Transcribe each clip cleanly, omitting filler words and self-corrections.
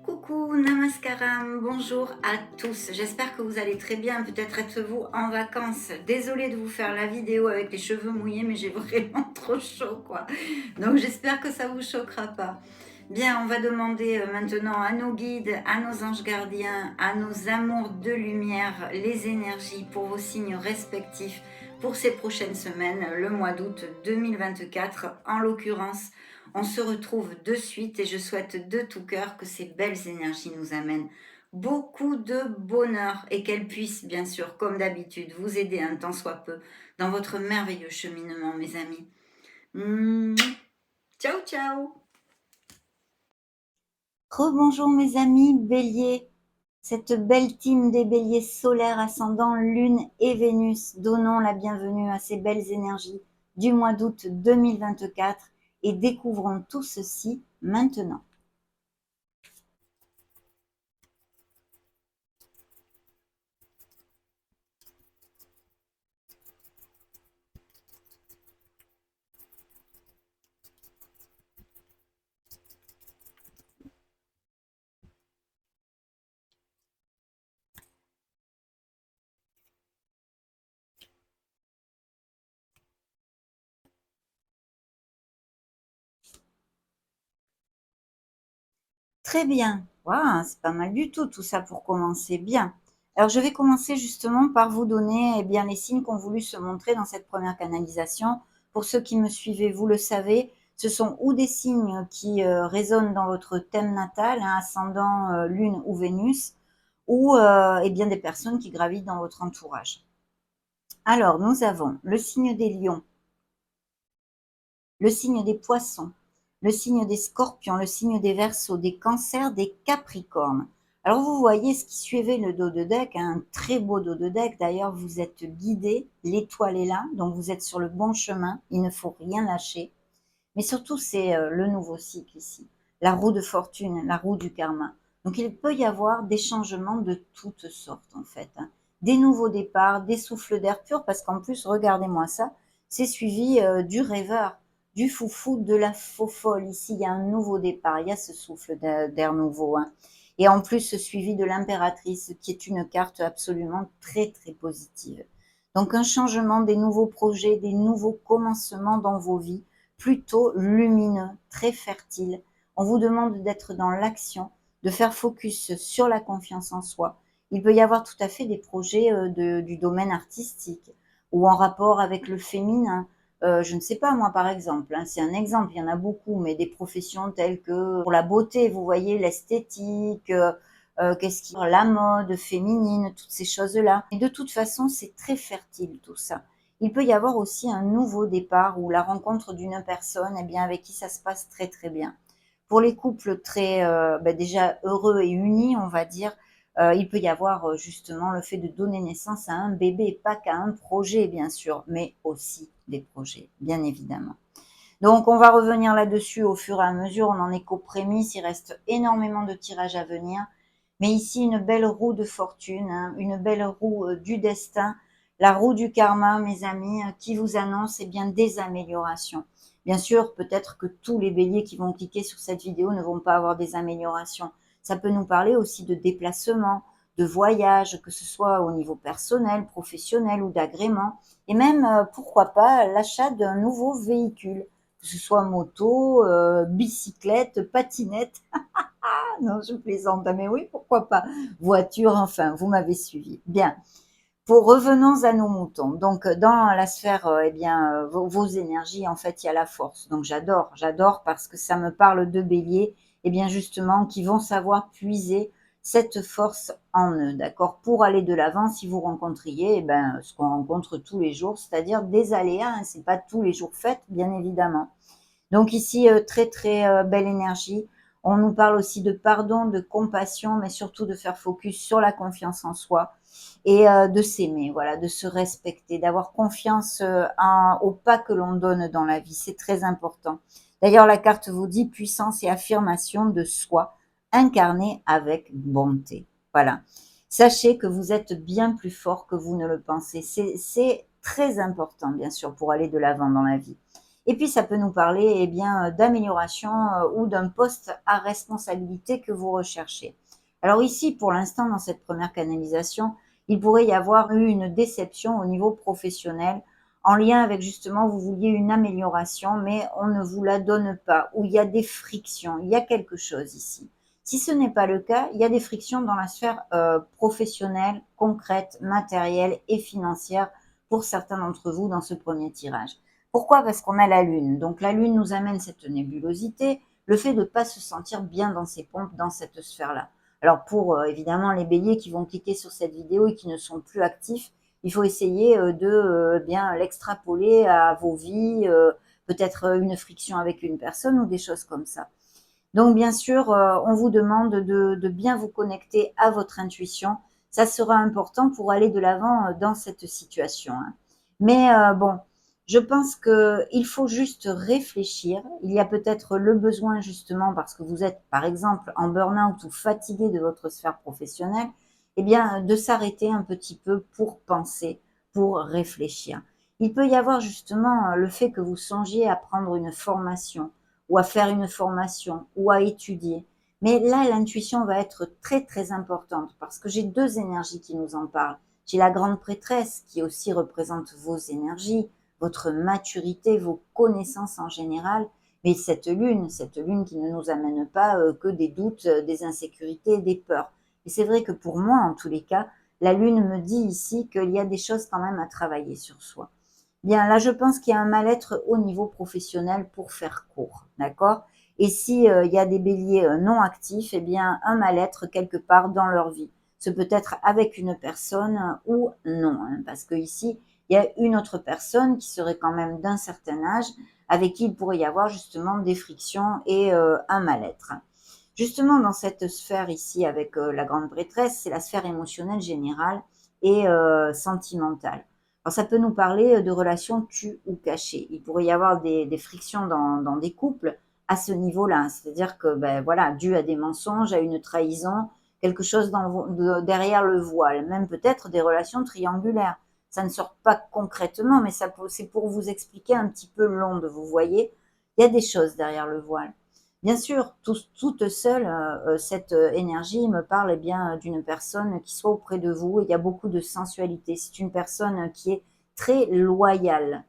Coucou, namaskaram, bonjour à tous. J'espère que vous allez très bien. Peut-être êtes-vous en vacances. Désolée de vous faire la vidéo avec les cheveux mouillés, mais j'ai vraiment trop chaud, quoi. Donc j'espère que ça vous choquera pas. Bien, on va demander maintenant à nos guides, à nos anges gardiens, à nos amours de lumière, les énergies pour vos signes respectifs pour ces prochaines semaines, le mois d'août 2024 en l'occurrence. On se retrouve de suite et je souhaite de tout cœur que ces belles énergies nous amènent beaucoup de bonheur et qu'elles puissent, bien sûr, comme d'habitude, vous aider un tant soit peu dans votre merveilleux cheminement, mes amis. Ciao, ciao. Rebonjour mes amis béliers, cette belle team des béliers solaires ascendant Lune et Vénus, donnons la bienvenue à ces belles énergies du mois d'août 2024 et découvrons tout ceci maintenant. Très bien, wow, c'est pas mal du tout ça pour commencer bien. Alors je vais commencer justement par vous donner bien, les signes qui ont voulu se montrer dans cette première canalisation. Pour ceux qui me suivez, vous le savez, ce sont ou des signes qui résonnent dans votre thème natal, ascendant Lune ou Vénus, ou bien des personnes qui gravitent dans votre entourage. Alors nous avons le signe des lions, le signe des poissons, le signe des scorpions, le signe des verseaux, des cancers, des capricornes. Alors vous voyez ce qui suivait le dos de deck, un très beau dos de deck. D'ailleurs, vous êtes guidé, l'étoile est là, donc vous êtes sur le bon chemin, il ne faut rien lâcher. Mais surtout, c'est le nouveau cycle ici, la roue de fortune, la roue du karma. Donc il peut y avoir des changements de toutes sortes en fait. Des nouveaux départs, des souffles d'air pur, parce qu'en plus, regardez-moi ça, c'est suivi du rêveur, du foufou, de la faux folle. Ici, il y a un nouveau départ, il y a ce souffle d'air nouveau. Et en plus, suivi de l'impératrice, qui est une carte absolument très, très positive. Donc un changement, des nouveaux projets, des nouveaux commencements dans vos vies, plutôt lumineux, très fertile. On vous demande d'être dans l'action, de faire focus sur la confiance en soi. Il peut y avoir tout à fait des projets du domaine artistique ou en rapport avec le féminin. Je ne sais pas, moi, par exemple, c'est un exemple, il y en a beaucoup, mais des professions telles que pour la beauté, vous voyez, l'esthétique, qu'est-ce qui la mode féminine, toutes ces choses-là. Et de toute façon, c'est très fertile tout ça. Il peut y avoir aussi un nouveau départ ou la rencontre d'une personne bien, avec qui ça se passe très très bien. Pour les couples très déjà heureux et unis, on va dire, il peut y avoir justement le fait de donner naissance à un bébé, pas qu'à un projet bien sûr, mais aussi des projets, bien évidemment. Donc on va revenir là-dessus au fur et à mesure, on n'en est qu'aux prémices, il reste énormément de tirages à venir. Mais ici, une belle roue de fortune, une belle roue du destin, la roue du karma, mes amis, qui vous annonce bien, des améliorations. Bien sûr, peut-être que tous les béliers qui vont cliquer sur cette vidéo ne vont pas avoir des améliorations. Ça peut nous parler aussi de déplacement, de voyage, que ce soit au niveau personnel, professionnel ou d'agrément. Et même, pourquoi pas, l'achat d'un nouveau véhicule, que ce soit moto, bicyclette, patinette. Non, je plaisante, mais oui, pourquoi pas. Voiture, enfin, vous m'avez suivi. Bien. Revenons à nos moutons. Donc, dans la sphère, vos énergies, en fait, il y a la force. Donc, j'adore parce que ça me parle de béliers, bien, justement, qui vont savoir puiser cette force en eux, d'accord, pour aller de l'avant. Si vous rencontriez, ce qu'on rencontre tous les jours, c'est-à-dire des aléas, c'est pas tous les jours fait, bien évidemment. Donc ici, très très belle énergie. On nous parle aussi de pardon, de compassion, mais surtout de faire focus sur la confiance en soi et de s'aimer, voilà, de se respecter, d'avoir confiance au pas que l'on donne dans la vie. C'est très important. D'ailleurs, la carte vous dit puissance et affirmation de soi, incarnée avec bonté. Voilà. Sachez que vous êtes bien plus fort que vous ne le pensez. C'est très important, bien sûr, pour aller de l'avant dans la vie. Et puis, ça peut nous parler eh bien, d'amélioration ou d'un poste à responsabilité que vous recherchez. Alors ici, pour l'instant, dans cette première canalisation, il pourrait y avoir eu une déception au niveau professionnel en lien avec justement, vous vouliez une amélioration, mais on ne vous la donne pas, ou il y a des frictions, il y a quelque chose ici. Si ce n'est pas le cas, il y a des frictions dans la sphère professionnelle, concrète, matérielle et financière pour certains d'entre vous dans ce premier tirage. Pourquoi? Parce qu'on a la Lune. Donc la Lune nous amène cette nébulosité, le fait de ne pas se sentir bien dans ses pompes, dans cette sphère-là. Alors pour évidemment les béliers qui vont cliquer sur cette vidéo et qui ne sont plus actifs, il faut essayer de bien l'extrapoler à vos vies, peut-être une friction avec une personne ou des choses comme ça. Donc bien sûr, on vous demande de bien vous connecter à votre intuition. Ça sera important pour aller de l'avant dans cette situation, hein. Mais bon, je pense qu'il faut juste réfléchir. Il y a peut-être le besoin justement parce que vous êtes par exemple en burn-out ou fatigué de votre sphère professionnelle, eh bien de s'arrêter un petit peu pour penser, pour réfléchir. Il peut y avoir justement le fait que vous songiez à prendre une formation ou à faire une formation ou à étudier. Mais là, l'intuition va être très très importante parce que j'ai deux énergies qui nous en parlent. J'ai la grande prêtresse qui aussi représente vos énergies, votre maturité, vos connaissances en général, mais cette lune qui ne nous amène pas que des doutes, des insécurités, des peurs. Et c'est vrai que pour moi, en tous les cas, la lune me dit ici qu'il y a des choses quand même à travailler sur soi. Bien, là, je pense qu'il y a un mal-être au niveau professionnel pour faire court, d'accord? Et si il y a des béliers non actifs, eh bien, un mal-être quelque part dans leur vie. Ce peut être avec une personne ou non, hein, parce que ici, il y a une autre personne qui serait quand même d'un certain âge, avec qui il pourrait y avoir justement des frictions et un mal-être. Justement, dans cette sphère ici, avec la grande prêtresse, c'est la sphère émotionnelle générale et sentimentale. Alors, ça peut nous parler de relations tues ou cachées. Il pourrait y avoir des frictions dans des couples à ce niveau-là. C'est-à-dire que, ben, voilà, dû à des mensonges, à une trahison, quelque chose derrière le voile, même peut-être des relations triangulaires. Ça ne sort pas concrètement, mais c'est pour vous expliquer un petit peu l'onde, vous voyez. Il y a des choses derrière le voile. Bien sûr, toute seule, cette énergie me parle eh bien d'une personne qui soit auprès de vous. Il y a beaucoup de sensualité. C'est une personne qui est très loyale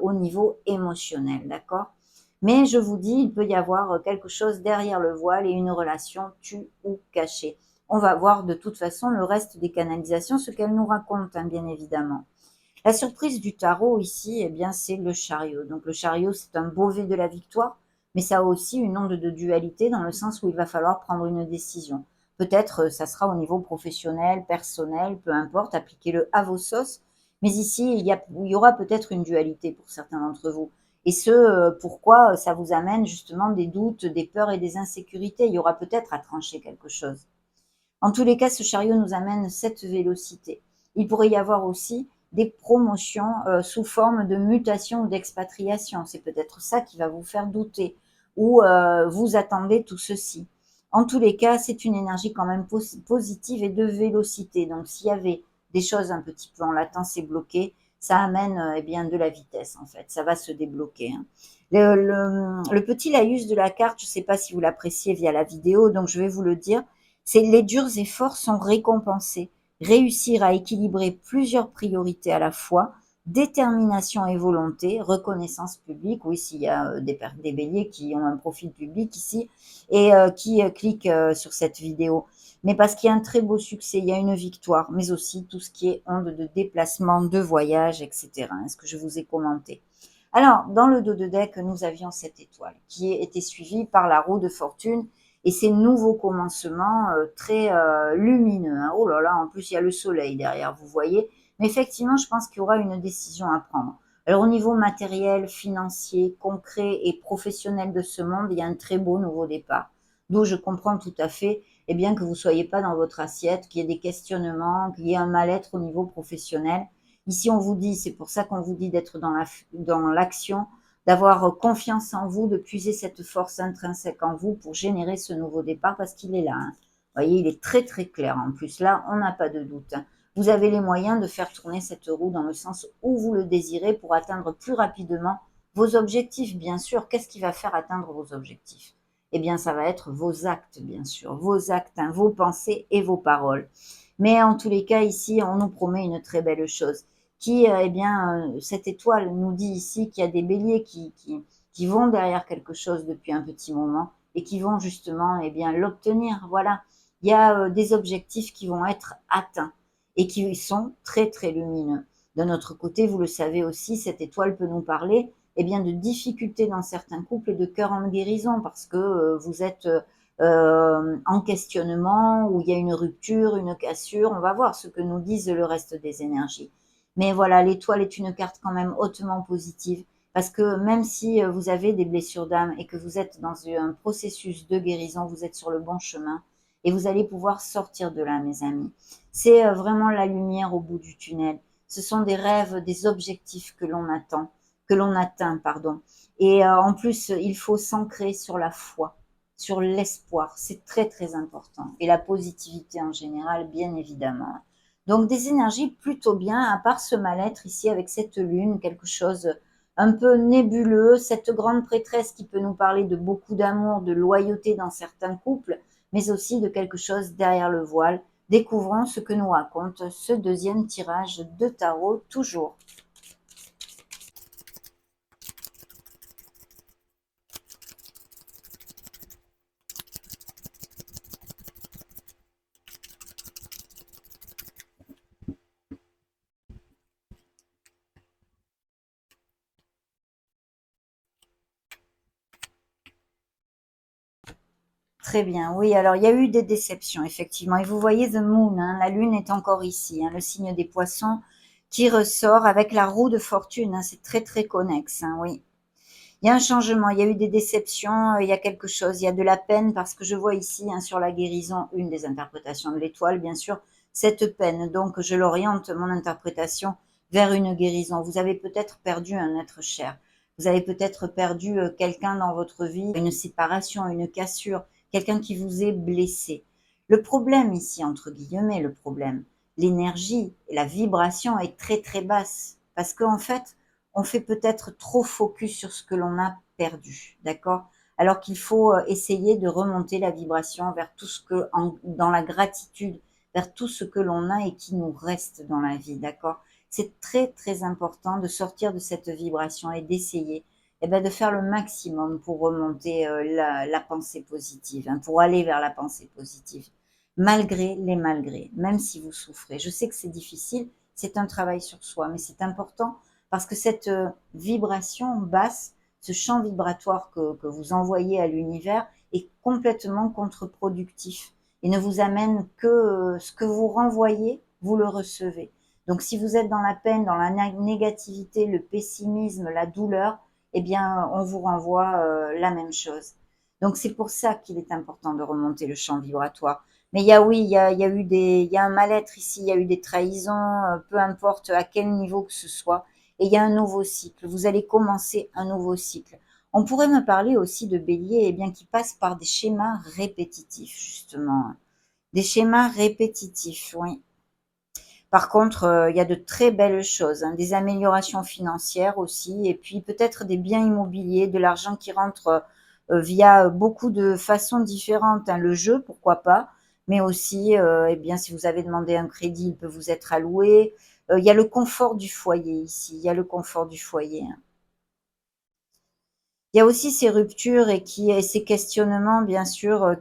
au niveau émotionnel, d'accord? Mais je vous dis, il peut y avoir quelque chose derrière le voile et une relation tue ou cachée. On va voir de toute façon le reste des canalisations, ce qu'elles nous racontent, hein, bien évidemment. La surprise du tarot ici, eh bien, c'est le chariot. Donc le chariot, c'est un Beauvais de la victoire, mais ça a aussi une onde de dualité dans le sens où il va falloir prendre une décision. Peut-être ça sera au niveau professionnel, personnel, peu importe, appliquez-le à vos sauces. Mais ici, il y aura peut-être une dualité pour certains d'entre vous. Et pourquoi ça vous amène justement des doutes, des peurs et des insécurités. Il y aura peut-être à trancher quelque chose. En tous les cas, ce chariot nous amène cette vélocité. Il pourrait y avoir aussi des promotions sous forme de mutation ou d'expatriation. C'est peut-être ça qui va vous faire douter. Ou vous attendez tout ceci. En tous les cas, c'est une énergie quand même positive et de vélocité. Donc, s'il y avait des choses un petit peu en latence et bloquées, ça amène eh bien de la vitesse en fait. Ça va se débloquer, hein. Le petit laïus de la carte, je ne sais pas si vous l'appréciez via la vidéo, donc je vais vous le dire. C'est les durs efforts sont récompensés. Réussir à équilibrer plusieurs priorités à la fois, détermination et volonté, reconnaissance publique. Oui, s'il y a des béliers qui ont un profil public ici et qui cliquent sur cette vidéo. Mais parce qu'il y a un très beau succès, il y a une victoire, mais aussi tout ce qui est onde de déplacement, de voyage, etc. Est-ce que je vous ai commenté? Alors, dans le dos de deck, nous avions cette étoile qui était suivie par la roue de fortune et ces nouveaux commencements très lumineux, hein. Oh là là, en plus il y a le soleil derrière, vous voyez. Mais effectivement, je pense qu'il y aura une décision à prendre. Alors au niveau matériel, financier, concret et professionnel de ce monde, il y a un très beau nouveau départ. D'où je comprends tout à fait eh bien, que vous ne soyez pas dans votre assiette, qu'il y ait des questionnements, qu'il y ait un mal-être au niveau professionnel. Ici, on vous dit, c'est pour ça qu'on vous dit d'être dans l'action, d'avoir confiance en vous, de puiser cette force intrinsèque en vous pour générer ce nouveau départ parce qu'il est là, hein. Vous voyez, il est très très clair. En plus, là, on n'a pas de doute, hein. Vous avez les moyens de faire tourner cette roue dans le sens où vous le désirez pour atteindre plus rapidement Vos objectifs, bien sûr, qu'est-ce qui va faire atteindre vos objectifs? Eh bien, ça va être vos actes, bien sûr, vos actes, hein, vos pensées et vos paroles. Mais en tous les cas, ici, on nous promet une très belle chose qui, eh bien, cette étoile nous dit ici qu'il y a des béliers qui vont derrière quelque chose depuis un petit moment et qui vont justement, eh bien, l'obtenir. Voilà. Il y a des objectifs qui vont être atteints et qui sont très, très lumineux. De notre côté, vous le savez aussi, cette étoile peut nous parler eh bien, de difficultés dans certains couples et de cœur en guérison parce que vous êtes en questionnement, où il y a une rupture, une cassure. On va voir ce que nous disent le reste des énergies. Mais voilà, l'étoile est une carte quand même hautement positive parce que même si vous avez des blessures d'âme et que vous êtes dans un processus de guérison, vous êtes sur le bon chemin et vous allez pouvoir sortir de là, mes amis. C'est vraiment la lumière au bout du tunnel. Ce sont des rêves, des objectifs que l'on atteint, pardon. Et en plus, il faut s'ancrer sur la foi, sur l'espoir. C'est très, très important. Et la positivité en général, bien évidemment. Donc, des énergies plutôt bien, à part ce mal-être ici avec cette lune, quelque chose un peu nébuleux, cette grande prêtresse qui peut nous parler de beaucoup d'amour, de loyauté dans certains couples, mais aussi de quelque chose derrière le voile. Découvrons ce que nous raconte ce deuxième tirage de tarot, toujours. Très bien, oui, alors il y a eu des déceptions, effectivement. Et vous voyez The Moon, hein, la lune est encore ici, hein, le signe des poissons qui ressort avec la roue de fortune, hein, c'est très très connexe, hein, oui. Il y a un changement, il y a eu des déceptions, il y a quelque chose, il y a de la peine parce que je vois ici hein, sur la guérison, une des interprétations de l'étoile, bien sûr, cette peine. Donc je l'oriente, mon interprétation, vers une guérison. Vous avez peut-être perdu un être cher. Vous avez peut-être perdu quelqu'un dans votre vie, une séparation, une cassure, quelqu'un qui vous est blessé. Le problème ici, entre guillemets, le problème, l'énergie, la vibration est très très basse parce qu'en fait, on fait peut-être trop focus sur ce que l'on a perdu, d'accord? Alors qu'il faut essayer de remonter la vibration vers tout ce que, dans la gratitude, vers tout ce que l'on a et qui nous reste dans la vie, d'accord? C'est très très important de sortir de cette vibration et d'essayer eh ben, de faire le maximum pour remonter la pensée positive, hein, pour aller vers la pensée positive, malgré les malgrés, même si vous souffrez. Je sais que c'est difficile, c'est un travail sur soi, mais c'est important parce que cette vibration basse, ce champ vibratoire que vous envoyez à l'univers est complètement contre-productif et ne vous amène que ce que vous renvoyez, vous le recevez. Donc si vous êtes dans la peine, dans la négativité, le pessimisme, la douleur, eh bien on vous renvoie la même chose. Donc c'est pour ça qu'il est important de remonter le champ vibratoire. Mais il y a oui, il y a eu il y a un mal-être ici, il y a eu des trahisons, peu importe à quel niveau que ce soit et il y a un nouveau cycle. Vous allez commencer un nouveau cycle. On pourrait me parler aussi de bélier, eh bien, qui passe par des schémas répétitifs, justement. Des schémas répétitifs, oui. Par contre, il y a de très belles choses, hein, des améliorations financières aussi, et puis peut-être des biens immobiliers, de l'argent qui rentre via beaucoup de façons différentes. Hein. Le jeu, pourquoi pas, mais aussi, eh bien, si vous avez demandé un crédit, il peut vous être alloué. Il y a le confort du foyer ici, il y a le confort du foyer. Hein. Il y a aussi ces ruptures et ces questionnements, bien sûr,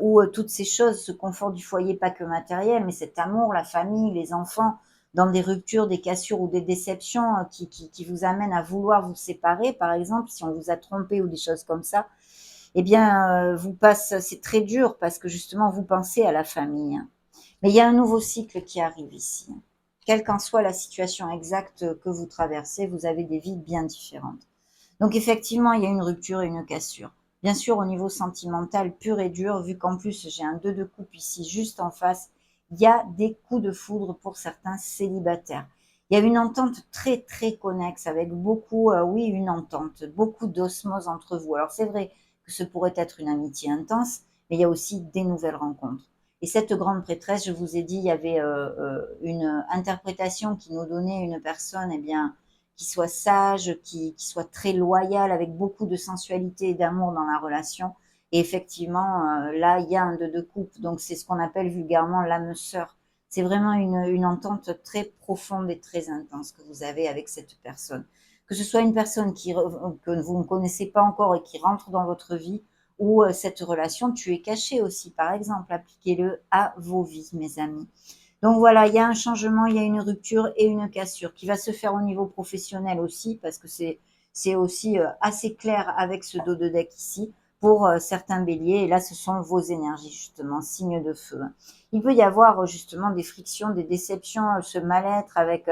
où toutes ces choses, ce confort du foyer, pas que matériel, mais cet amour, la famille, les enfants, dans des ruptures, des cassures ou des déceptions qui vous amènent à vouloir vous séparer, par exemple, si on vous a trompé ou des choses comme ça, eh bien, c'est très dur parce que justement, vous pensez à la famille. Hein. Mais il y a un nouveau cycle qui arrive ici. Hein. Quelle qu'en soit la situation exacte que vous traversez, vous avez des vies bien différentes. Donc effectivement, il y a une rupture et une cassure. Bien sûr, au niveau sentimental pur et dur, vu qu'en plus j'ai un 2 de coupe ici juste en face, il y a des coups de foudre pour certains célibataires. Il y a une entente très très connexe avec beaucoup, oui, une entente, beaucoup d'osmose entre vous. Alors c'est vrai que ce pourrait être une amitié intense, mais il y a aussi des nouvelles rencontres. Et cette grande prêtresse, je vous ai dit, il y avait une interprétation qui nous donnait une personne, eh bien, qui soit sage, qui soit très loyal, avec beaucoup de sensualité et d'amour dans la relation. Et effectivement, là, il y a un 2 de coupe, donc c'est ce qu'on appelle vulgairement l'âme sœur. C'est vraiment une entente très profonde et très intense que vous avez avec cette personne. Que ce soit une personne que vous ne connaissez pas encore et qui rentre dans votre vie, ou cette relation, tu es caché aussi, par exemple. Appliquez-le à vos vies, mes amis. Donc voilà, il y a un changement, il y a une rupture et une cassure qui va se faire au niveau professionnel aussi, parce que c'est aussi assez clair avec ce dos de deck ici pour certains béliers. Et là, ce sont vos énergies, justement, signes de feu. Il peut y avoir justement des frictions, des déceptions, ce mal-être avec,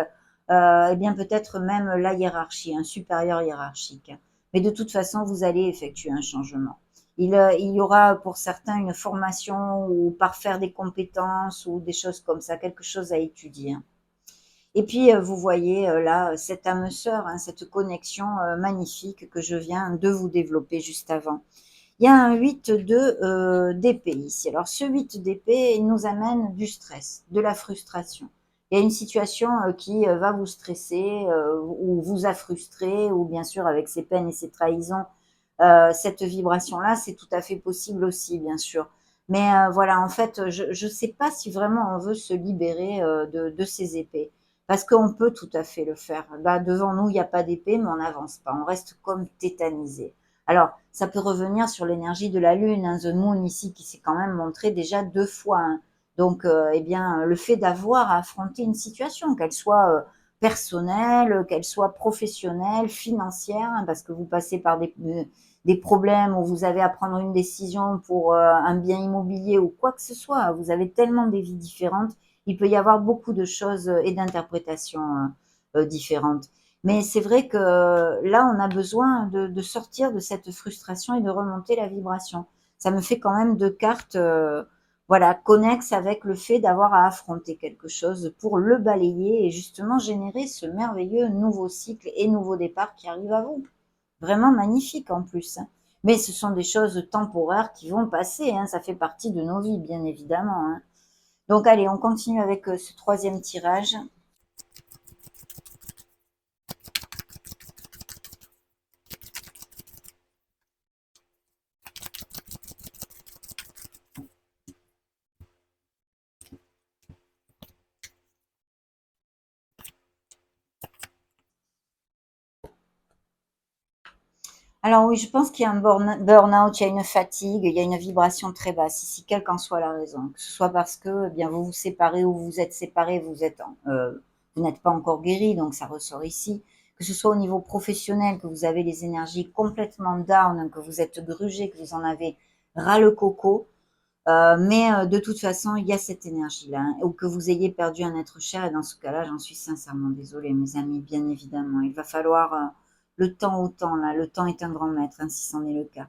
eh bien peut-être même la hiérarchie, un supérieur hiérarchique. Mais de toute façon, vous allez effectuer un changement. Il y aura pour certains une formation ou parfaire des compétences ou des choses comme ça, quelque chose à étudier. Et puis, vous voyez là, cette âme sœur, hein, cette connexion magnifique que je viens de vous développer juste avant. Il y a un 8 d'épée ici. Alors, ce 8 d'épée, il nous amène du stress, de la frustration. Il y a une situation qui va vous stresser ou vous a frustré, ou bien sûr, avec ses peines et ses trahisons, cette vibration-là, c'est tout à fait possible aussi, bien sûr. Mais voilà, en fait, je ne sais pas si vraiment on veut se libérer de ces épées. Parce qu'on peut tout à fait le faire. Là, devant nous, il n'y a pas d'épée, mais on n'avance pas. On reste comme tétanisé. Alors, ça peut revenir sur l'énergie de la Lune, hein, The Moon ici, qui s'est quand même montré déjà 2 fois. Hein. Donc, eh bien, le fait d'avoir à affronter une situation, qu'elle soit personnelle, qu'elle soit professionnelle, financière, hein, parce que vous passez par des problèmes où vous avez à prendre une décision pour un bien immobilier ou quoi que ce soit. Vous avez tellement des vies différentes. Il peut y avoir beaucoup de choses et d'interprétations différentes. Mais c'est vrai que là, on a besoin de sortir de cette frustration et de remonter la vibration. Ça me fait quand même 2 cartes, voilà, connexes avec le fait d'avoir à affronter quelque chose pour le balayer et justement générer ce merveilleux nouveau cycle et nouveau départ qui arrive à vous. Vraiment magnifique en plus, hein. Mais ce sont des choses temporaires qui vont passer, hein, ça fait partie de nos vies, bien évidemment, hein. Donc allez, on continue avec ce troisième tirage. Alors oui, je pense qu'il y a un burn-out, il y a une fatigue, il y a une vibration très basse ici, quelle qu'en soit la raison. Que ce soit parce que eh bien vous vous séparez ou vous êtes séparés, vous n'êtes pas encore guéri, donc ça ressort ici. Que ce soit au niveau professionnel, que vous avez les énergies complètement down, que vous êtes grugé, que vous en avez ras le coco. Mais de toute façon, il y a cette énergie-là, hein, ou que vous ayez perdu un être cher. Et dans ce cas-là, j'en suis sincèrement désolée, mes amis, bien évidemment. Il va falloir le temps au temps, là. Le temps est un grand maître, hein, si c'en est le cas.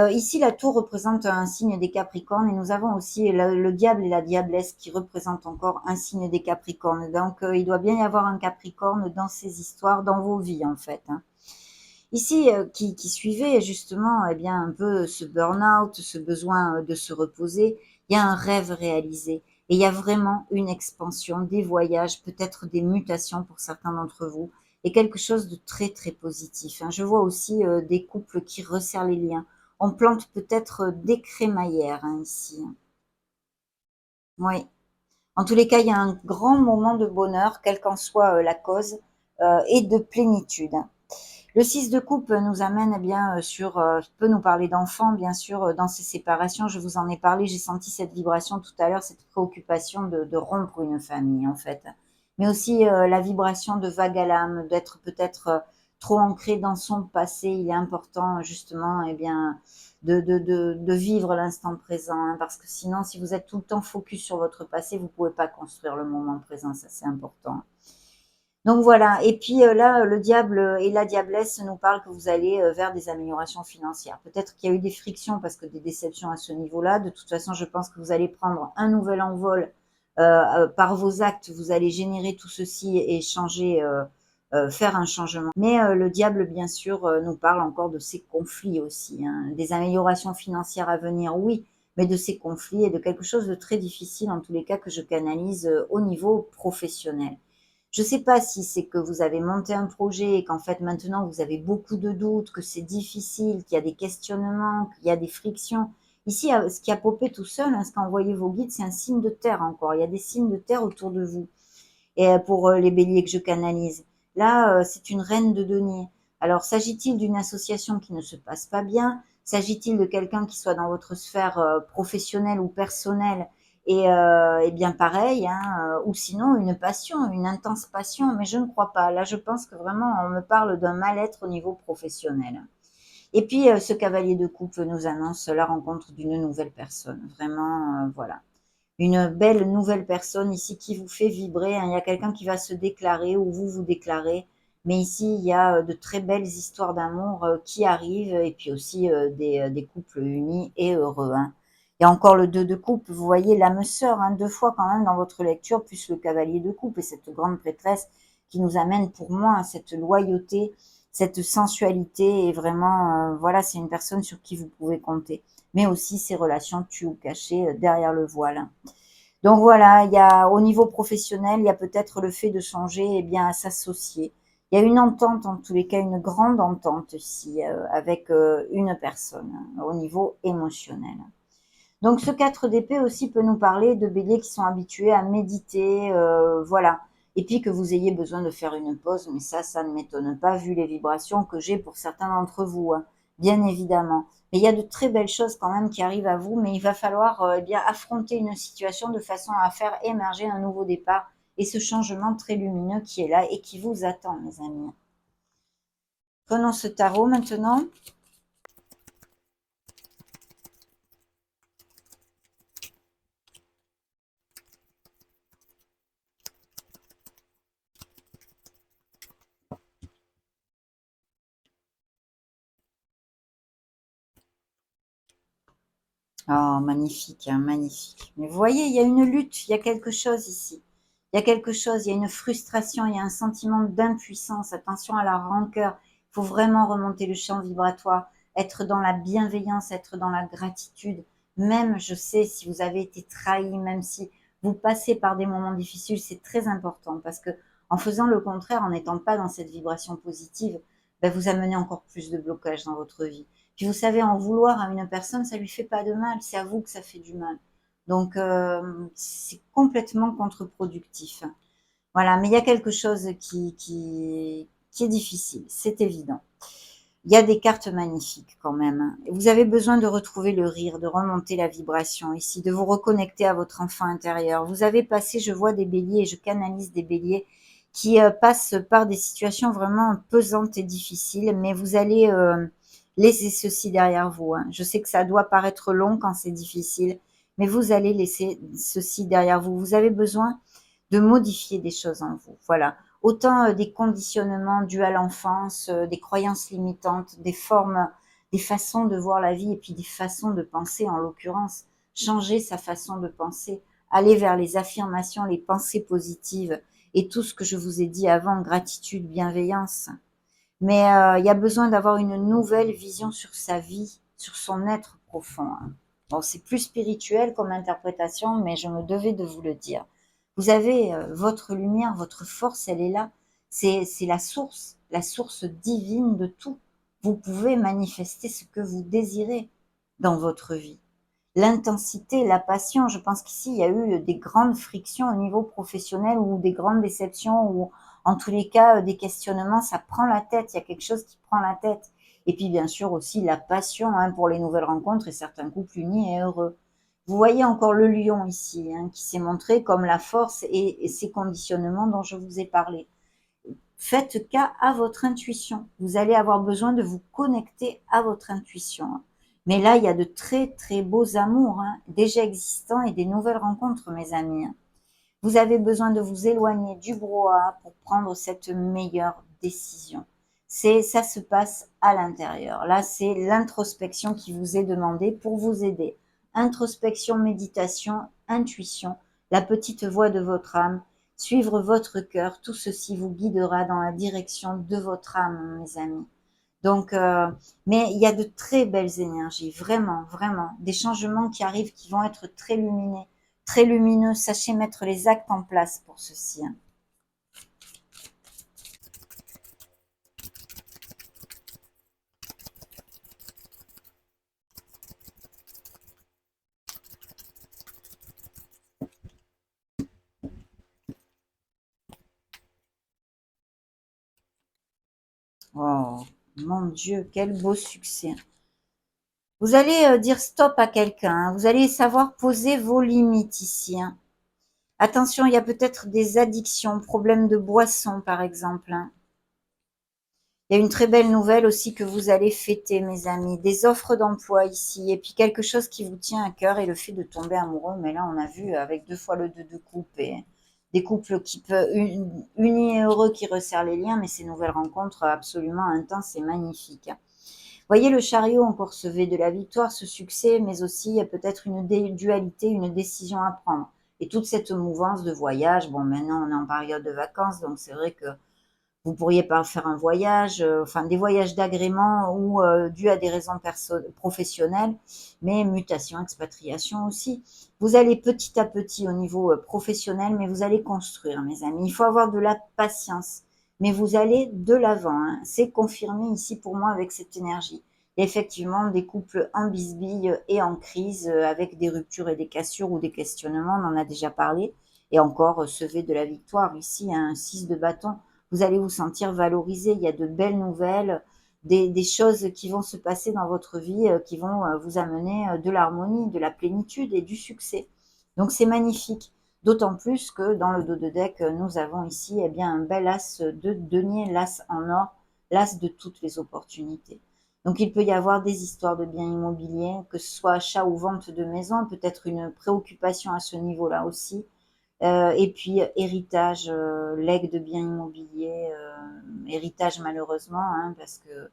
Ici, la tour représente un signe des Capricornes et nous avons aussi le diable et la diablesse qui représentent encore un signe des Capricornes. Donc, il doit bien y avoir un Capricorne dans ces histoires, dans vos vies, en fait, hein. Ici, qui suivait justement eh bien, un peu ce burn-out, ce besoin de se reposer, il y a un rêve réalisé et il y a vraiment une expansion, des voyages, peut-être des mutations pour certains d'entre vous et quelque chose de très, très positif, hein. Je vois aussi des couples qui resserrent les liens. On plante peut-être des crémaillères hein, ici, hein. Oui. En tous les cas, il y a un grand moment de bonheur, quelle qu'en soit la cause, et de plénitude, hein. Le 6 de coupe nous amène eh bien sur, peut nous parler d'enfants, bien sûr, dans ces séparations. Je vous en ai parlé, j'ai senti cette vibration tout à l'heure, cette préoccupation de rompre une famille, en fait. Mais aussi la vibration de vague à l'âme, d'être peut-être trop ancré dans son passé. Il est important, justement, eh bien, de vivre l'instant présent, hein, parce que sinon, si vous êtes tout le temps focus sur votre passé, vous ne pouvez pas construire le moment présent, ça c'est important. Donc voilà, et puis là, le diable et la diablesse nous parlent que vous allez vers des améliorations financières. Peut-être qu'il y a eu des frictions parce que des déceptions à ce niveau-là. De toute façon, je pense que vous allez prendre un nouvel envol par vos actes. Vous allez générer tout ceci et changer, faire un changement. Mais le diable, bien sûr, nous parle encore de ces conflits aussi, hein. Des améliorations financières à venir, oui, mais de ces conflits et de quelque chose de très difficile, en tous les cas, que je canalise au niveau professionnel. Je ne sais pas si c'est que vous avez monté un projet et qu'en fait maintenant vous avez beaucoup de doutes, que c'est difficile, qu'il y a des questionnements, qu'il y a des frictions. Ici, ce qui a popé tout seul, ce qu'a envoyé vos guides, c'est un signe de terre encore. Il y a des signes de terre autour de vous. Et pour les béliers que je canalise. Là, c'est une reine de denier. Alors, s'agit-il d'une association qui ne se passe pas bien? S'agit-il de quelqu'un qui soit dans votre sphère professionnelle ou personnelle et bien pareil, ou sinon une passion, une intense passion, mais je ne crois pas. Là, je pense que vraiment, on me parle d'un mal-être au niveau professionnel. Et puis, ce cavalier de coupe nous annonce la rencontre d'une nouvelle personne. Vraiment, voilà, une belle nouvelle personne ici qui vous fait vibrer. Il y a quelqu'un qui va se déclarer ou vous vous déclarez. Mais ici, il y a de très belles histoires d'amour qui arrivent et puis aussi des couples unis et heureux. Il y a encore le 2 de coupe, vous voyez l'âme sœur, 2 fois quand même dans votre lecture, plus le cavalier de coupe et cette grande prêtresse qui nous amène pour moi à cette loyauté, cette sensualité et vraiment, voilà, c'est une personne sur qui vous pouvez compter. Mais aussi ces relations tues ou cachées derrière le voile. Donc voilà, il y a au niveau professionnel, il y a peut-être le fait de songer bien à s'associer. Il y a une entente, en tous les cas, une grande entente ici avec une personne au niveau émotionnel. Donc ce 4 d'épée aussi peut nous parler de béliers qui sont habitués à méditer, voilà. Et puis que vous ayez besoin de faire une pause, mais ça ne m'étonne pas vu les vibrations que j'ai pour certains d'entre vous, bien évidemment. Mais il y a de très belles choses quand même qui arrivent à vous, mais il va falloir bien affronter une situation de façon à faire émerger un nouveau départ et ce changement très lumineux qui est là et qui vous attend, mes amis. Prenons ce tarot maintenant. Oh, magnifique, magnifique. Mais vous voyez, il y a une lutte, il y a quelque chose ici. Il y a quelque chose, il y a une frustration, il y a un sentiment d'impuissance. Attention à la rancœur. Il faut vraiment remonter le champ vibratoire, être dans la bienveillance, être dans la gratitude. Même, je sais, si vous avez été trahi, même si vous passez par des moments difficiles, c'est très important parce que en faisant le contraire, en n'étant pas dans cette vibration positive, ben, vous amenez encore plus de blocages dans votre vie. Puis vous savez, en vouloir à une personne, ça lui fait pas de mal, c'est à vous que ça fait du mal. Donc c'est complètement contre-productif. Voilà, mais il y a quelque chose qui est difficile, c'est évident. Il y a des cartes magnifiques quand même. Vous avez besoin de retrouver le rire, de remonter la vibration ici, de vous reconnecter à votre enfant intérieur. Vous avez passé, je vois des béliers et je canalise des béliers qui passent par des situations vraiment pesantes et difficiles, mais vous allez laisser ceci derrière vous. Je sais que ça doit paraître long quand c'est difficile, mais vous allez laisser ceci derrière vous. Vous avez besoin de modifier des choses en vous. Voilà. Autant des conditionnements dus à l'enfance, des croyances limitantes, des formes, des façons de voir la vie et puis des façons de penser en l'occurrence. Changer sa façon de penser, aller vers les affirmations, les pensées positives et tout ce que je vous ai dit avant, gratitude, bienveillance. Mais il y a besoin d'avoir une nouvelle vision sur sa vie, sur son être profond. Bon, c'est plus spirituel comme interprétation, mais je me devais de vous le dire. Vous avez votre lumière, votre force, elle est là. C'est la source divine de tout. Vous pouvez manifester ce que vous désirez dans votre vie. L'intensité, la passion, je pense qu'ici, il y a eu des grandes frictions au niveau professionnel ou des grandes déceptions ou en tous les cas des questionnements, ça prend la tête, il y a quelque chose qui prend la tête. Et puis bien sûr aussi la passion pour les nouvelles rencontres et certains couples unis et heureux. Vous voyez encore le lion ici, qui s'est montré comme la force et ces conditionnements dont je vous ai parlé. Faites cas à votre intuition. Vous allez avoir besoin de vous connecter à votre intuition. Mais là, il y a de très très beaux amours déjà existants et des nouvelles rencontres, mes amis. Vous avez besoin de vous éloigner du brouhaha pour prendre cette meilleure décision. Ça se passe à l'intérieur. Là, c'est l'introspection qui vous est demandée pour vous aider. Introspection, méditation, intuition, la petite voix de votre âme, suivre votre cœur, tout ceci vous guidera dans la direction de votre âme, mes amis. Donc, mais il y a de très belles énergies, vraiment, vraiment, des changements qui arrivent qui vont être très lumineux. Sachez mettre les actes en place pour ceci. Mon Dieu, quel beau succès. Vous allez dire stop à quelqu'un, hein. Vous allez savoir poser vos limites ici, hein. Attention, il y a peut-être des addictions, problèmes de boisson par exemple, hein. Il y a une très belle nouvelle aussi que vous allez fêter, mes amis. Des offres d'emploi ici. Et puis quelque chose qui vous tient à cœur et le fait de tomber amoureux. Mais là, on a vu avec 2 fois le 2 de coupe et des couples qui peuvent, unis et heureux qui resserrent les liens. Mais ces nouvelles rencontres absolument intenses et magnifiques. Voyez le chariot, on peut recevoir de la victoire, ce succès, mais aussi peut-être une dualité, une décision à prendre. Et toute cette mouvance de voyage, bon, maintenant on est en période de vacances, donc c'est vrai que vous pourriez pas faire un voyage, enfin des voyages d'agrément ou dus à des raisons professionnelles, mais mutation, expatriation aussi. Vous allez petit à petit au niveau professionnel, mais vous allez construire, mes amis. Il faut avoir de la patience, mais vous allez de l'avant, hein. C'est confirmé ici pour moi avec cette énergie. Il y a effectivement des couples en bisbille et en crise, avec des ruptures et des cassures ou des questionnements, on en a déjà parlé. Et encore, recevez de la victoire ici, hein, un 6 de bâton, vous allez vous sentir valorisé. Il y a de belles nouvelles, des choses qui vont se passer dans votre vie, qui vont vous amener de l'harmonie, de la plénitude et du succès. Donc c'est magnifique. D'autant plus que dans le dos de deck, nous avons ici eh bien, un bel as de denier, l'as en or, l'as de toutes les opportunités. Donc il peut y avoir des histoires de biens immobiliers, que ce soit achat ou vente de maison, peut-être une préoccupation à ce niveau-là aussi. Et puis héritage, legs de biens immobiliers, héritage malheureusement, hein, parce que.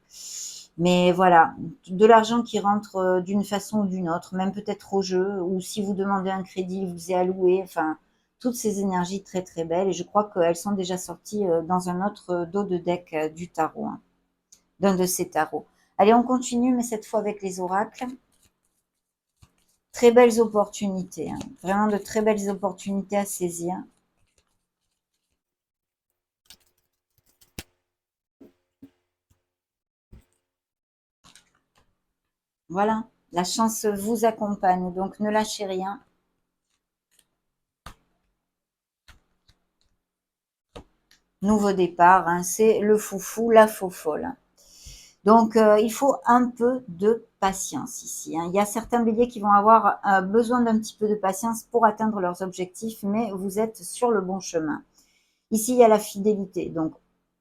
Mais voilà, de l'argent qui rentre d'une façon ou d'une autre, même peut-être au jeu, ou si vous demandez un crédit, il vous est alloué. Enfin, toutes ces énergies très très belles. Et je crois qu'elles sont déjà sorties dans un autre dos de deck du tarot, hein, d'un de ces tarots. Allez, on continue, mais cette fois avec les oracles. Très belles opportunités, hein, vraiment de très belles opportunités à saisir. Voilà, la chance vous accompagne, donc ne lâchez rien. Nouveau départ, hein, c'est le foufou, la faux folle. Donc, il faut un peu de patience ici, hein. Il y a certains béliers qui vont avoir besoin d'un petit peu de patience pour atteindre leurs objectifs, mais vous êtes sur le bon chemin. Ici, il y a la fidélité, donc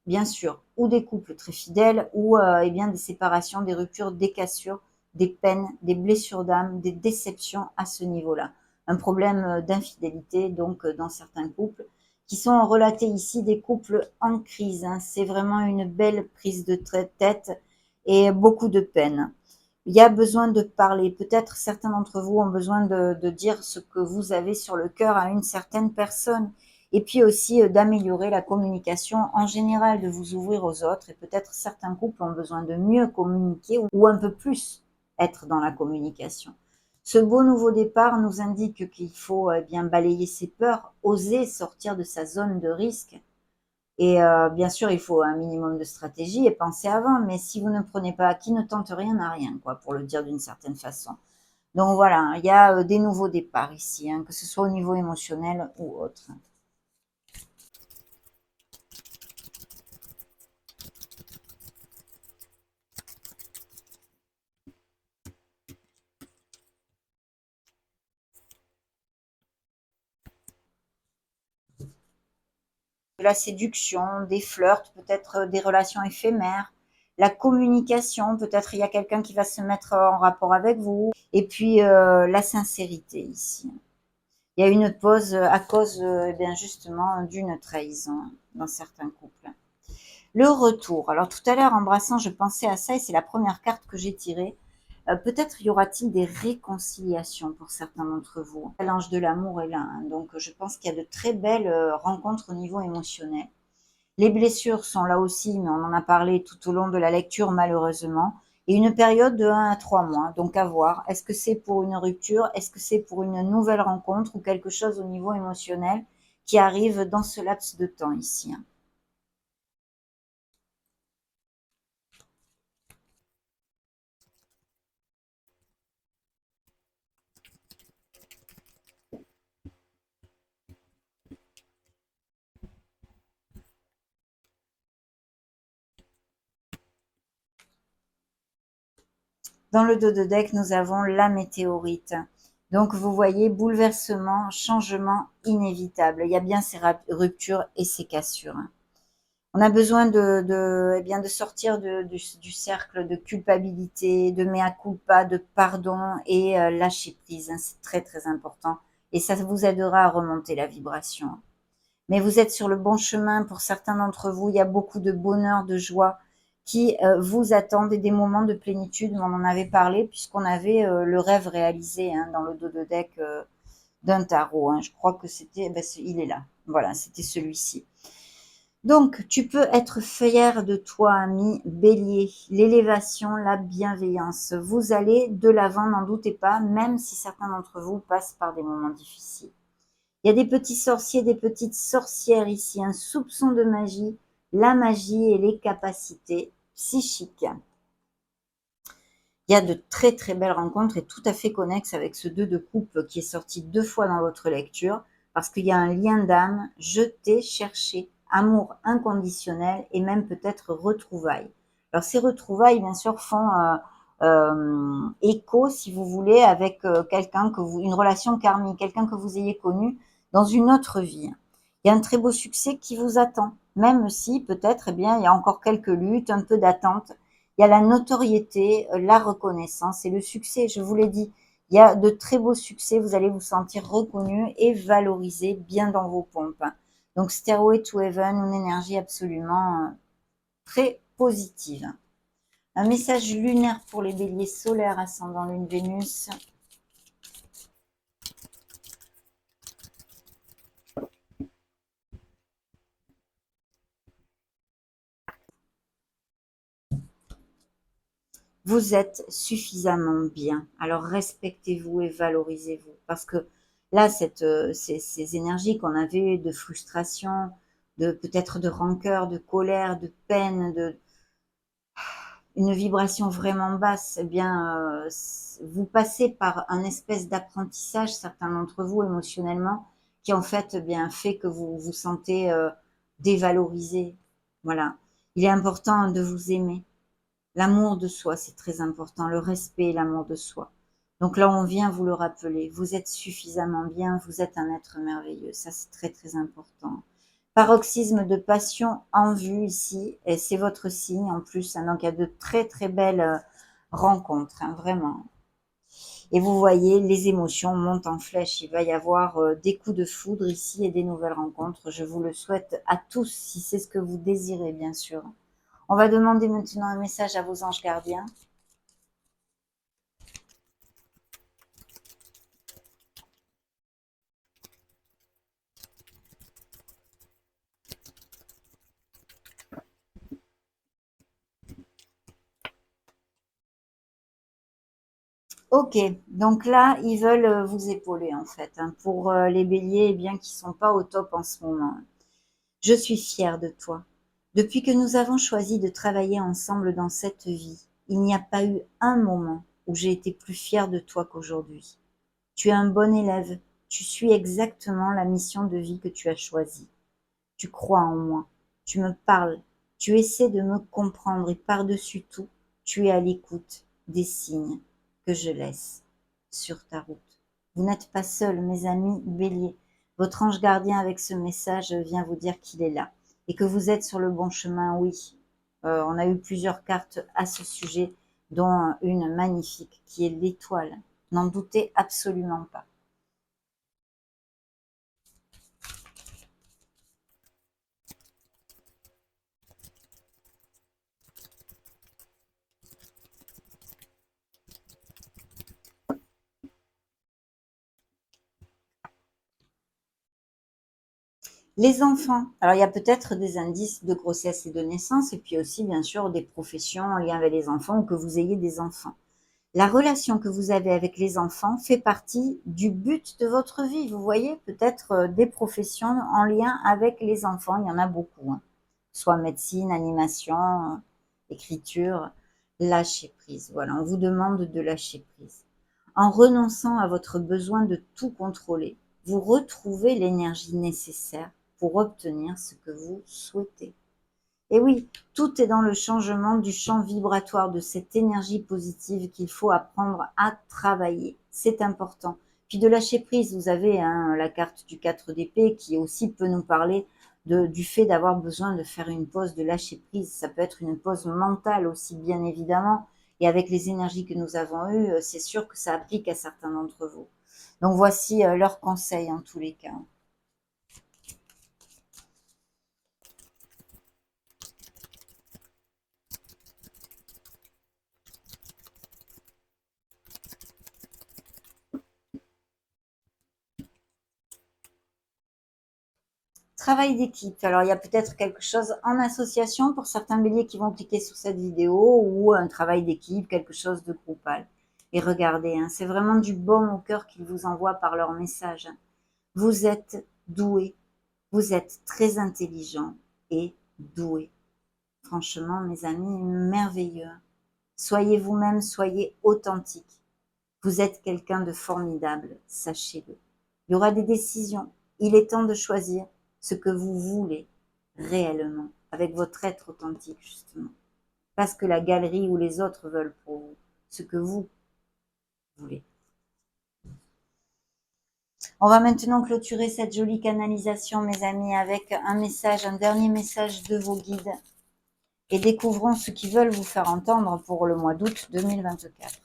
bien sûr, ou des couples très fidèles, ou eh bien des séparations, des ruptures, des cassures, des peines, des blessures d'âme, des déceptions à ce niveau-là. Un problème d'infidélité, donc dans certains couples, qui sont relatés ici des couples en crise, hein. C'est vraiment une belle prise de tête et beaucoup de peine. Il y a besoin de parler. Peut-être certains d'entre vous ont besoin de dire ce que vous avez sur le cœur à une certaine personne. Et puis aussi d'améliorer la communication en général, de vous ouvrir aux autres. Et peut-être certains couples ont besoin de mieux communiquer ou un peu plus être dans la communication. Ce beau nouveau départ nous indique qu'il faut bien balayer ses peurs, oser sortir de sa zone de risque. Et bien sûr, il faut un minimum de stratégie et penser avant. Mais si vous ne prenez pas, qui ne tente rien n'a rien, quoi, pour le dire d'une certaine façon. Donc voilà, hein, il y a des nouveaux départs ici, hein, que ce soit au niveau émotionnel ou autre. De la séduction, des flirts, peut-être des relations éphémères, la communication, peut-être il y a quelqu'un qui va se mettre en rapport avec vous, et puis la sincérité ici. Il y a une pause à cause eh bien justement d'une trahison dans certains couples. Le retour. Alors tout à l'heure, embrassant, je pensais à ça et c'est la première carte que j'ai tirée. Peut-être y aura-t-il des réconciliations pour certains d'entre vous. L'ange de l'amour est là, hein, donc je pense qu'il y a de très belles rencontres au niveau émotionnel. Les blessures sont là aussi, mais on en a parlé tout au long de la lecture malheureusement. Et une période de 1 à 3 mois, donc à voir. Est-ce que c'est pour une rupture? Est-ce que c'est pour une nouvelle rencontre ou quelque chose au niveau émotionnel qui arrive dans ce laps de temps ici, hein. Dans le dos de deck, nous avons la météorite. Donc, vous voyez, bouleversement, changement inévitable. Il y a bien ces ruptures et ces cassures. On a besoin eh bien, de sortir du cercle de culpabilité, de mea culpa, de pardon et lâcher prise. C'est très, très important. Et ça vous aidera à remonter la vibration. Mais vous êtes sur le bon chemin. Pour certains d'entre vous, il y a beaucoup de bonheur, de joie qui vous attendent et des moments de plénitude. On en avait parlé puisqu'on avait le rêve réalisé dans le dos de deck d'un tarot. Je crois que c'était, il est là. Voilà, c'était celui-ci. Donc, tu peux être fier de toi, ami Bélier. L'élévation, la bienveillance. Vous allez de l'avant, n'en doutez pas, même si certains d'entre vous passent par des moments difficiles. Il y a des petits sorciers, des petites sorcières ici, un soupçon de magie, la magie et les capacités psychiques. Il y a de très très belles rencontres et tout à fait connexes avec ce 2 de coupe qui est sorti 2 fois dans votre lecture, parce qu'il y a un lien d'âme, je t'ai cherché, amour inconditionnel et même peut-être retrouvailles. Alors ces retrouvailles, bien sûr, font écho, si vous voulez, avec quelqu'un que vous, une relation karmique, quelqu'un que vous ayez connu dans une autre vie. Il y a un très beau succès qui vous attend, même si peut-être, eh bien, il y a encore quelques luttes, un peu d'attente. Il y a la notoriété, la reconnaissance et le succès, je vous l'ai dit. Il y a de très beaux succès, vous allez vous sentir reconnu et valorisé bien dans vos pompes. Donc Stairway to Heaven, une énergie absolument très positive. Un message lunaire pour les béliers solaires, ascendant lune Vénus. Vous êtes suffisamment bien. Alors respectez-vous et valorisez-vous. Parce que là, ces énergies qu'on avait de frustration, de peut-être de rancœur, de colère, de peine, une vibration vraiment basse, eh bien, vous passez par un espèce d'apprentissage, certains d'entre vous, émotionnellement, qui en fait, eh bien, fait que vous vous sentez dévalorisé. Voilà. Il est important de vous aimer. L'amour de soi, c'est très important, le respect et l'amour de soi. Donc là, on vient vous le rappeler. Vous êtes suffisamment bien, vous êtes un être merveilleux. Ça, c'est très, très important. Paroxysme de passion en vue ici, et c'est votre signe en plus. Donc, il y a de très, très belles rencontres, vraiment. Et vous voyez, les émotions montent en flèche. Il va y avoir des coups de foudre ici et des nouvelles rencontres. Je vous le souhaite à tous, si c'est ce que vous désirez, bien sûr. On va demander maintenant un message à vos anges gardiens. Ok, donc là, ils veulent vous épauler en fait. Pour les béliers, eh bien, qui sont pas au top en ce moment. Je suis fière de toi. Depuis que nous avons choisi de travailler ensemble dans cette vie, il n'y a pas eu un moment où j'ai été plus fière de toi qu'aujourd'hui. Tu es un bon élève, tu suis exactement la mission de vie que tu as choisie. Tu crois en moi, tu me parles, tu essaies de me comprendre et par-dessus tout, tu es à l'écoute des signes que je laisse sur ta route. Vous n'êtes pas seuls, mes amis béliers. Votre ange gardien avec ce message vient vous dire qu'il est là et que vous êtes sur le bon chemin, oui. On a eu plusieurs cartes à ce sujet, dont une magnifique qui est l'étoile. N'en doutez absolument pas. Les enfants. Alors, il y a peut-être des indices de grossesse et de naissance, et puis aussi, bien sûr, des professions en lien avec les enfants ou que vous ayez des enfants. La relation que vous avez avec les enfants fait partie du but de votre vie. Vous voyez, peut-être des professions en lien avec les enfants. Il y en a beaucoup. Soit médecine, animation, écriture. Lâcher prise. Voilà, on vous demande de lâcher prise. En renonçant à votre besoin de tout contrôler, vous retrouvez l'énergie nécessaire pour obtenir ce que vous souhaitez. Et oui, tout est dans le changement du champ vibratoire de cette énergie positive qu'il faut apprendre à travailler. C'est important. Puis de lâcher prise, vous avez la carte du 4 d'épée qui aussi peut nous parler du fait d'avoir besoin de faire une pause, de lâcher prise. Ça peut être une pause mentale aussi, bien évidemment. Et avec les énergies que nous avons eues, c'est sûr que ça applique à certains d'entre vous. Donc voici leurs conseils en tous les cas. Travail d'équipe. Alors, il y a peut-être quelque chose en association pour certains béliers qui vont cliquer sur cette vidéo ou un travail d'équipe, quelque chose de groupal. Et regardez, hein, c'est vraiment du baume au cœur qu'ils vous envoient par leur message. Vous êtes doués, vous êtes très intelligents et doués. Franchement, mes amis, merveilleux. Soyez vous-même, soyez authentique. Vous êtes quelqu'un de formidable, sachez-le. Il y aura des décisions. Il est temps de choisir ce que vous voulez réellement, avec votre être authentique, justement. Pas ce que la galerie ou les autres veulent pour vous, ce que vous voulez. On va maintenant clôturer cette jolie canalisation, mes amis, avec un message, un dernier message de vos guides. Et découvrons ce qu'ils veulent vous faire entendre pour le mois d'août 2024.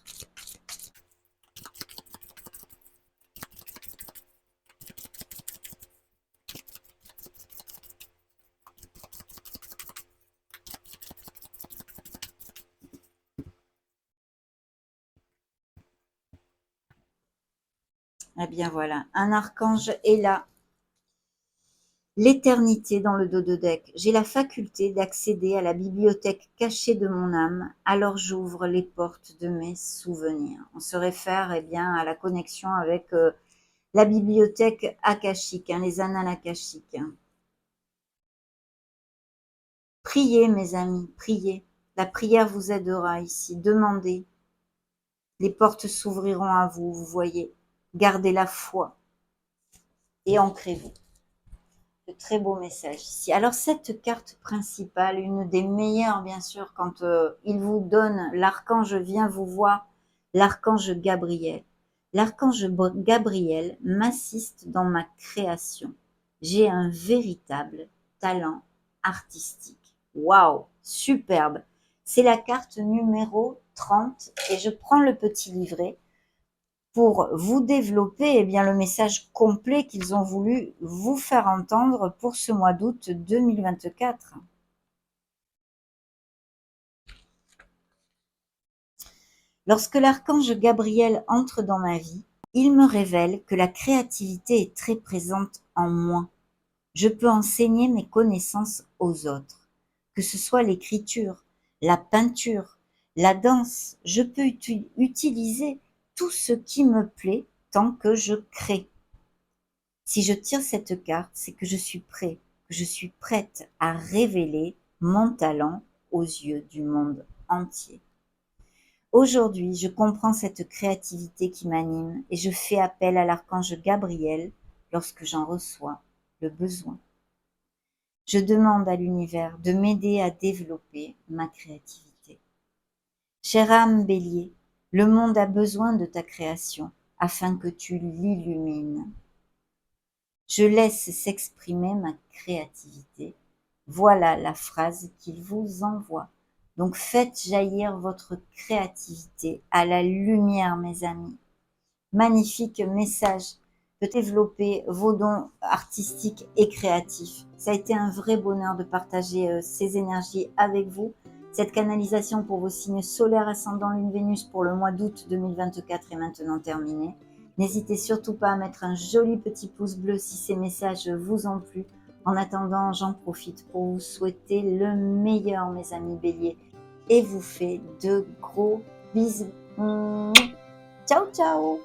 Eh bien voilà, un archange est là. L'éternité dans le dos de deck. J'ai la faculté d'accéder à la bibliothèque cachée de mon âme, alors j'ouvre les portes de mes souvenirs. On se réfère bien à la connexion avec la bibliothèque akashique, les annales akashiques. Priez, mes amis, priez. La prière vous aidera ici. Demandez. Les portes s'ouvriront à vous, vous voyez. Gardez la foi et ancrez-vous. De très beaux messages ici. Alors cette carte principale, une des meilleures bien sûr, quand il vous donne l'archange vient vous voir, l'archange Gabriel. L'archange Gabriel m'assiste dans ma création. J'ai un véritable talent artistique. Waouh, superbe. C'est la carte numéro 30 et je prends le petit livret pour vous développer bien, le message complet qu'ils ont voulu vous faire entendre pour ce mois d'août 2024. Lorsque l'archange Gabriel entre dans ma vie, il me révèle que la créativité est très présente en moi. Je peux enseigner mes connaissances aux autres, que ce soit l'écriture, la peinture, la danse. Je peux utiliser tout ce qui me plaît tant que je crée. Si je tire cette carte, c'est que je suis prêt, que je suis prête à révéler mon talent aux yeux du monde entier. Aujourd'hui, je comprends cette créativité qui m'anime et je fais appel à l'archange Gabriel lorsque j'en reçois le besoin. Je demande à l'univers de m'aider à développer ma créativité. Chère âme Bélier, le monde a besoin de ta création afin que tu l'illumines. Je laisse s'exprimer ma créativité. Voilà la phrase qu'il vous envoie. Donc faites jaillir votre créativité à la lumière, mes amis. Magnifique message de développer vos dons artistiques et créatifs. Ça a été un vrai bonheur de partager ces énergies avec vous. Cette canalisation pour vos signes solaires, ascendant Lune, Vénus pour le mois d'août 2024 est maintenant terminée. N'hésitez surtout pas à mettre un joli petit pouce bleu si ces messages vous ont plu. En attendant, j'en profite pour vous souhaiter le meilleur, mes amis béliers, et vous fais de gros bisous. Ciao, ciao!